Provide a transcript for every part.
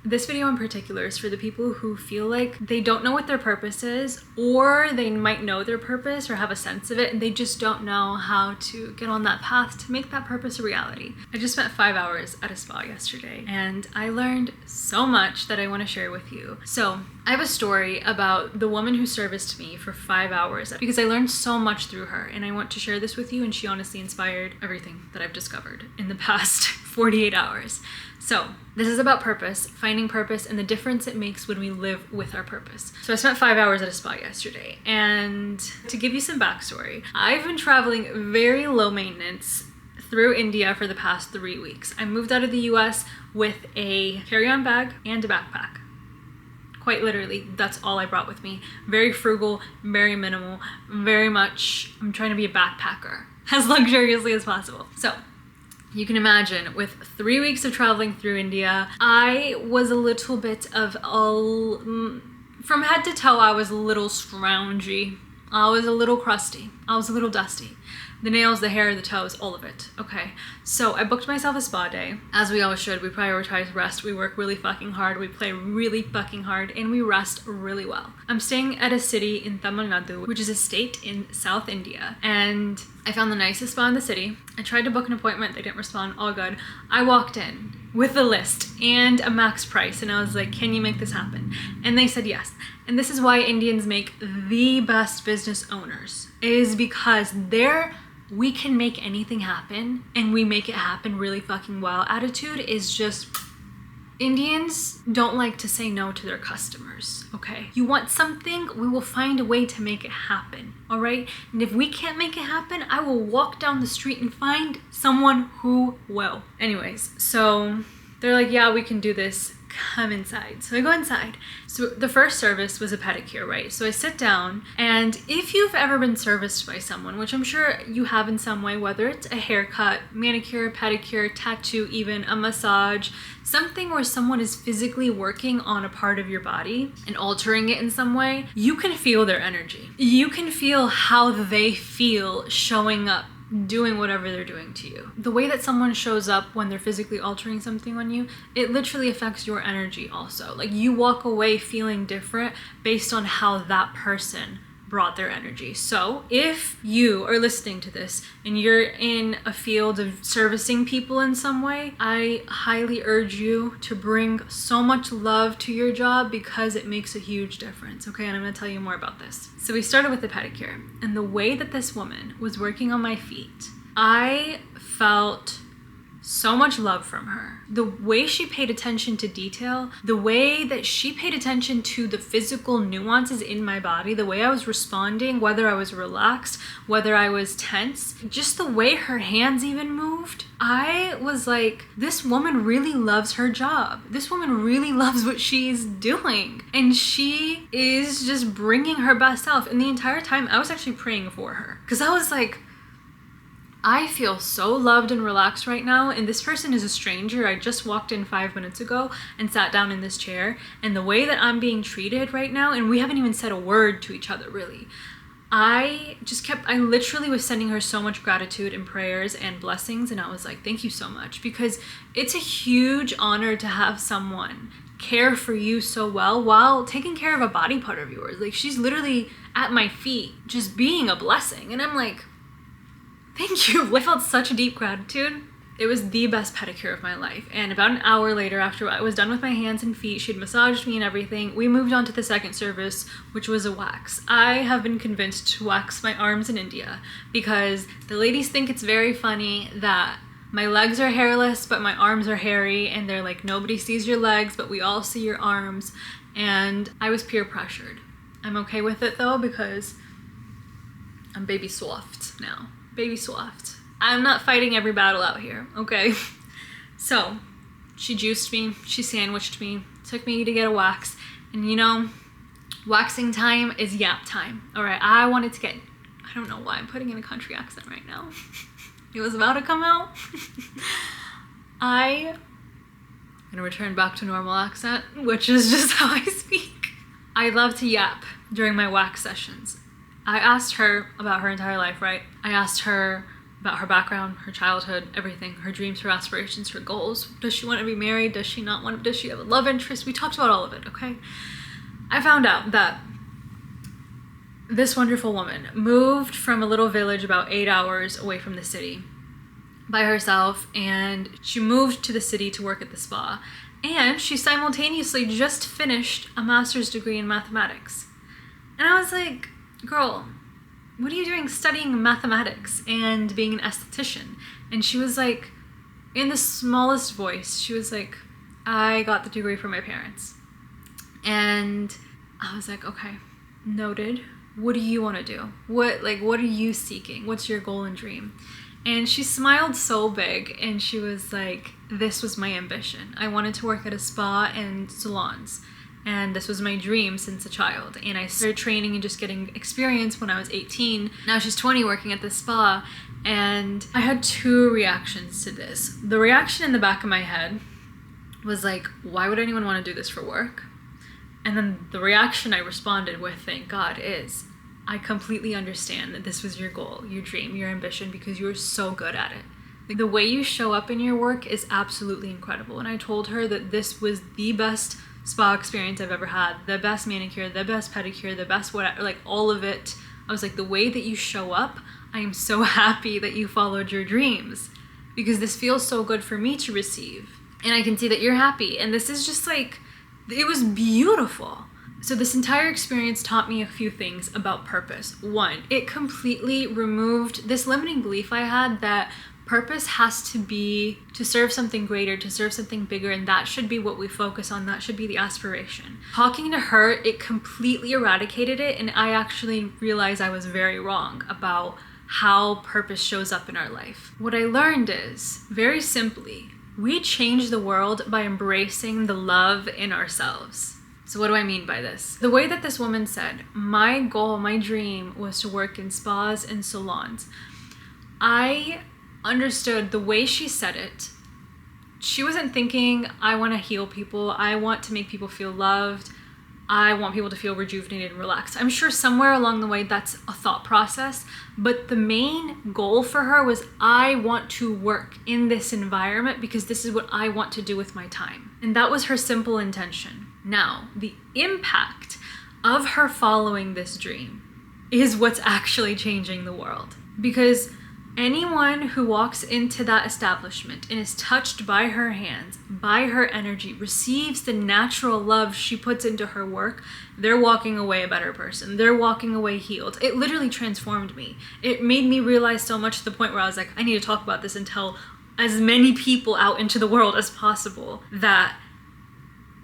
This video in particular is for the people who feel like they don't know what their purpose is, or they might know their purpose or have a sense of it and they just don't know how to get on that path to make that purpose a reality. I just spent 5 hours at a spa yesterday and I learned so much that I want to share with you. So I have a story about the woman who serviced me for 5 hours because I learned so much through her, and I want to share this with you, and she honestly inspired everything that I've discovered in the past 48 hours. So this is about purpose, finding purpose, and the difference it makes when we live with our purpose. So I spent 5 hours at a spa yesterday, and to give you some backstory, I've been traveling very low maintenance through India for the past 3 weeks. I moved out of the US with a carry-on bag and a backpack. Quite literally, that's all I brought with me. Very frugal, very minimal, very much, I'm trying to be a backpacker as luxuriously as possible. So you can imagine, with 3 weeks of traveling through India, I was a little bit of from head to toe, I was a little scroungy. I was a little crusty. I was a little dusty. The nails, the hair, the toes, all of it. Okay, so I booked myself a spa day. As we always should, we prioritize rest. We work really fucking hard. We play really fucking hard, and we rest really well. I'm staying at a city in Tamil Nadu, which is a state in South India, and I found the nicest spa in the city. I tried to book an appointment. They didn't respond. All good. I walked in with a list and a max price, and I was like, can you make this happen? And they said yes. And this is why Indians make the best business owners, is because we can make anything happen, and we make it happen really fucking well. Attitude is just, Indians don't like to say no to their customers, okay? You want something, we will find a way to make it happen, all right? And if we can't make it happen, I will walk down the street and find someone who will. Anyways, so they're like, yeah, we can do this. Come inside. So I go inside. So the first service was a pedicure, right? So I sit down, and if you've ever been serviced by someone, which I'm sure you have in some way, whether it's a haircut, manicure, pedicure, tattoo, even a massage, something where someone is physically working on a part of your body and altering it in some way, you can feel their energy. You can feel how they feel showing up, doing whatever they're doing to you. The way that someone shows up when they're physically altering something on you, it literally affects your energy also. Like, you walk away feeling different based on how that person brought their energy. So if you are listening to this and you're in a field of servicing people in some way, I highly urge you to bring so much love to your job, because it makes a huge difference, okay? And I'm gonna tell you more about this. So we started with the pedicure, and the way that this woman was working on my feet, I felt so much love from her. The way she paid attention to detail, the way that she paid attention to the physical nuances in my body, the way I was responding, whether I was relaxed, whether I was tense, just the way her hands even moved. I was like, this woman really loves her job. This woman really loves what she's doing. And she is just bringing her best self. And the entire time I was actually praying for her, because I was like, I feel so loved and relaxed right now, and this person is a stranger. I just walked in 5 minutes ago and sat down in this chair, and the way that I'm being treated right now, and we haven't even said a word to each other really. I literally was sending her so much gratitude and prayers and blessings, and I was like, thank you so much, because it's a huge honor to have someone care for you so well while taking care of a body part of yours. Like, she's literally at my feet just being a blessing, and I'm like, thank you. I felt such a deep gratitude. It was the best pedicure of my life. And about an hour later, after I was done with my hands and feet, she'd massaged me and everything, we moved on to the second service, which was a wax. I have been convinced to wax my arms in India because the ladies think it's very funny that my legs are hairless, but my arms are hairy, and they're like, nobody sees your legs, but we all see your arms. And I was peer pressured. I'm okay with it though, because I'm baby soft now. Baby soft. I'm not fighting every battle out here, okay? So she juiced me, she sandwiched me, took me to get a wax, and you know, waxing time is yap time. All right, I wanted to get, I don't know why I'm putting in a country accent right now. It was about to come out. I'm gonna return back to normal accent, which is just how I speak. I love to yap during my wax sessions. I asked her about her entire life, right? I asked her about her background, her childhood, everything, her dreams, her aspirations, her goals. Does she want to be married? Does she not want to? Does she have a love interest? We talked about all of it, okay? I found out that this wonderful woman moved from a little village about 8 hours away from the city by herself, and she moved to the city to work at the spa. And she simultaneously just finished a master's degree in mathematics. And I was like, girl, what are you doing studying mathematics and being an esthetician? And she was like, in the smallest voice, she was like, I got the degree from my parents. And I was like, okay, noted. What do you want to do? What are you seeking? What's your goal and dream? And she smiled so big, and she was like, this was my ambition. I wanted to work at a spa and salons. And this was my dream since a child. And I started training and just getting experience when I was 18. Now she's 20 working at the spa. And I had two reactions to this. The reaction in the back of my head was like, why would anyone want to do this for work? And then the reaction I responded with, thank God, is I completely understand that this was your goal, your dream, your ambition, because you were so good at it. Like, the way you show up in your work is absolutely incredible. And I told her that this was the best spa experience I've ever had, the best manicure, the best pedicure, the best whatever, like all of it. I was like, the way that you show up, I am so happy that you followed your dreams, because this feels so good for me to receive. And I can see that you're happy. And this is just like, it was beautiful. So this entire experience taught me a few things about purpose. One, it completely removed this limiting belief I had that purpose has to be to serve something greater, to serve something bigger, and that should be what we focus on. That should be the aspiration. Talking to her, it completely eradicated it, and I actually realized I was very wrong about how purpose shows up in our life. What I learned is, very simply, we change the world by embracing the love in ourselves. So what do I mean by this? The way that this woman said, my goal, my dream was to work in spas and salons. I understood the way she said it. She wasn't thinking, I want to heal people. I want to make people feel loved. I want people to feel rejuvenated and relaxed. I'm sure somewhere along the way that's a thought process, but the main goal for her was, I want to work in this environment because this is what I want to do with my time. And that was her simple intention. Now, the impact of her following this dream is what's actually changing the world. Because anyone who walks into that establishment and is touched by her hands, by her energy, receives the natural love she puts into her work, they're walking away a better person. They're walking away healed. It literally transformed me. It made me realize so much to the point where I was like, I need to talk about this and tell as many people out into the world as possible that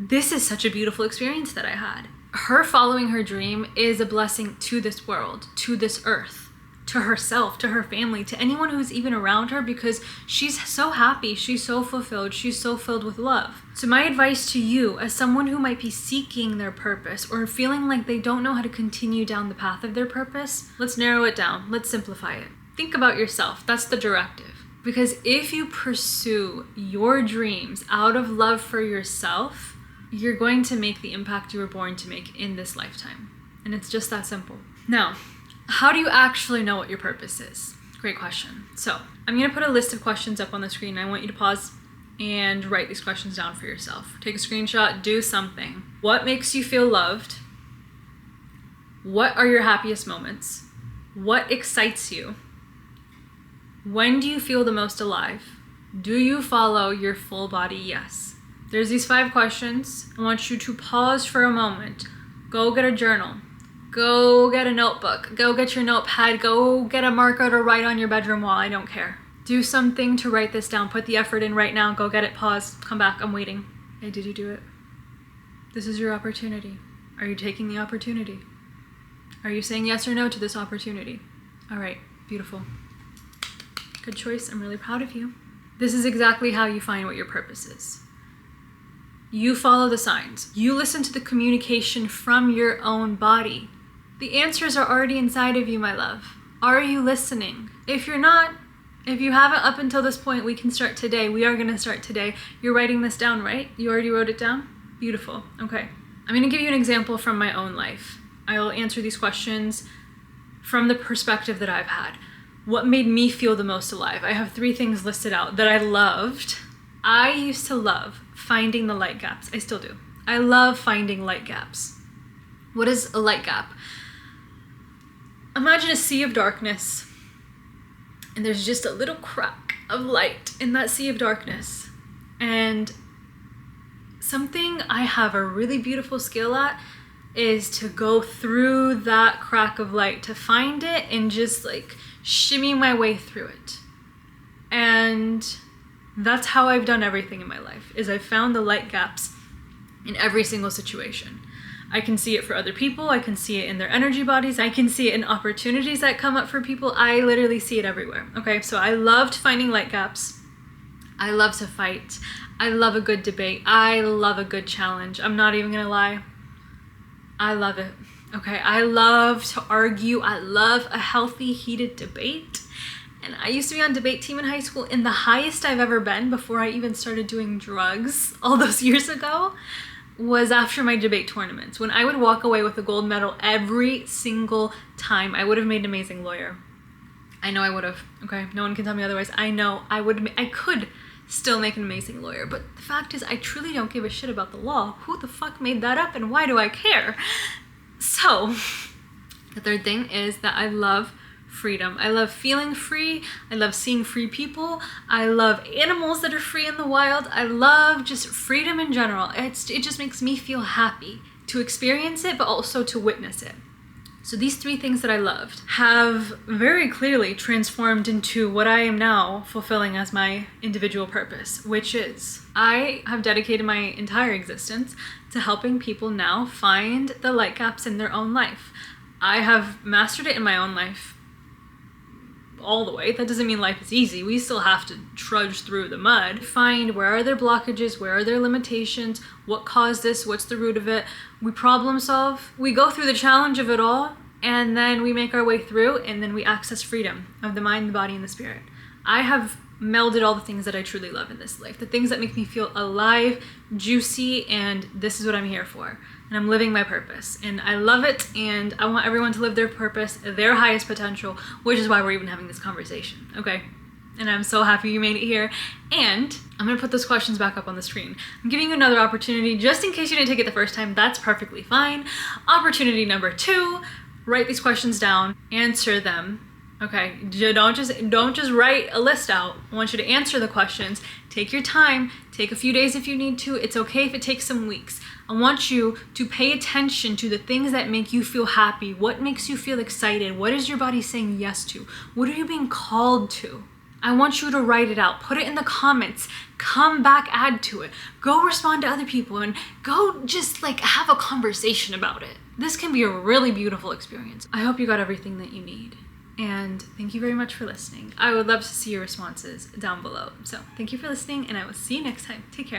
this is such a beautiful experience that I had. Her following her dream is a blessing to this world, to this earth, to herself, to her family, to anyone who's even around her, because she's so happy, she's so fulfilled, she's so filled with love. So my advice to you, as someone who might be seeking their purpose or feeling like they don't know how to continue down the path of their purpose, let's narrow it down, let's simplify it. Think about yourself, that's the directive. Because if you pursue your dreams out of love for yourself, you're going to make the impact you were born to make in this lifetime. And it's just that simple. Now, how do you actually know what your purpose is? Great question. So I'm going to put a list of questions up on the screen. I want you to pause and write these questions down for yourself. Take a screenshot, do something. What makes you feel loved? What are your happiest moments? What excites you? When do you feel the most alive? Do you follow your full body yes? There's these 5 questions. I want you to pause for a moment. Go get a journal. Go get a notebook. Go get your notepad. Go get a marker to write on your bedroom wall. I don't care. Do something to write this down. Put the effort in right now. Go get it. Pause. Come back. I'm waiting. Hey, did you do it? This is your opportunity. Are you taking the opportunity? Are you saying yes or no to this opportunity? All right. Beautiful. Good choice. I'm really proud of you. This is exactly how you find what your purpose is. You follow the signs. You listen to the communication from your own body. The answers are already inside of you, my love. Are you listening? If you're not, if you haven't up until this point, we can start today. We are going to start today. You're writing this down, right? You already wrote it down? Beautiful. Okay. I'm going to give you an example from my own life. I'll answer these questions from the perspective that I've had. what made me feel the most alive. I have 3 things listed out that I loved. I used to love finding the light gaps. I still do. I love finding light gaps. What is a light gap? Imagine a sea of darkness, and there's just a little crack of light in that sea of darkness. And something I have a really beautiful skill at is to go through that crack of light, to find it and just like shimmy my way through it. And that's how I've done everything in my life, is I've found the light gaps in every single situation. I can see it for other people. I can see it in their energy bodies. I can see it in opportunities that come up for people. I literally see it everywhere. Okay, so I loved finding light gaps. I love to fight. I love a good debate. I love a good challenge. I'm not even gonna lie. I love it. Okay, I love to argue. I love a healthy, heated debate. And I used to be on debate team in high school, and the highest I've ever been before I even started doing drugs all those years ago was after my debate tournaments. When I would walk away with a gold medal every single time, I would have made an amazing lawyer. I know I would have, okay? No one can tell me otherwise. I know I could still make an amazing lawyer, but the fact is I truly don't give a shit about the law. Who the fuck made that up and why do I care? So, the third thing is that I love freedom. I love feeling free. I love seeing free people. I love animals that are free in the wild. I love just freedom in general. It just makes me feel happy to experience it, but also to witness it. So these 3 things that I loved have very clearly transformed into what I am now fulfilling as my individual purpose, which is I have dedicated my entire existence to helping people now find the light gaps in their own life. I have mastered it in my own life all the way. That doesn't mean life is easy. We still have to trudge through the mud. Find where are their blockages, where are their limitations, what caused this, what's the root of it. We problem solve. We go through the challenge of it all, and then we make our way through, and then we access freedom of the mind, the body, and the spirit. I have melded all the things that I truly love in this life, the things that make me feel alive, juicy, and this is what I'm here for. And I'm living my purpose, and I love it, and I want everyone to live their purpose, their highest potential, which is why we're even having this conversation, okay? And I'm so happy you made it here, and I'm gonna put those questions back up on the screen. I'm giving you another opportunity, just in case you didn't take it the first time, that's perfectly fine. Opportunity number 2, write these questions down, answer them. Okay, don't just write a list out. I want you to answer the questions. Take your time, take a few days if you need to. It's okay if it takes some weeks. I want you to pay attention to the things that make you feel happy. What makes you feel excited? What is your body saying yes to? What are you being called to? I want you to write it out. Put it in the comments. Come back, add to it. Go respond to other people and go just like have a conversation about it. This can be a really beautiful experience. I hope you got everything that you need. And thank you very much for listening. I would love to see your responses down below. So thank you for listening, and I will see you next time. Take care.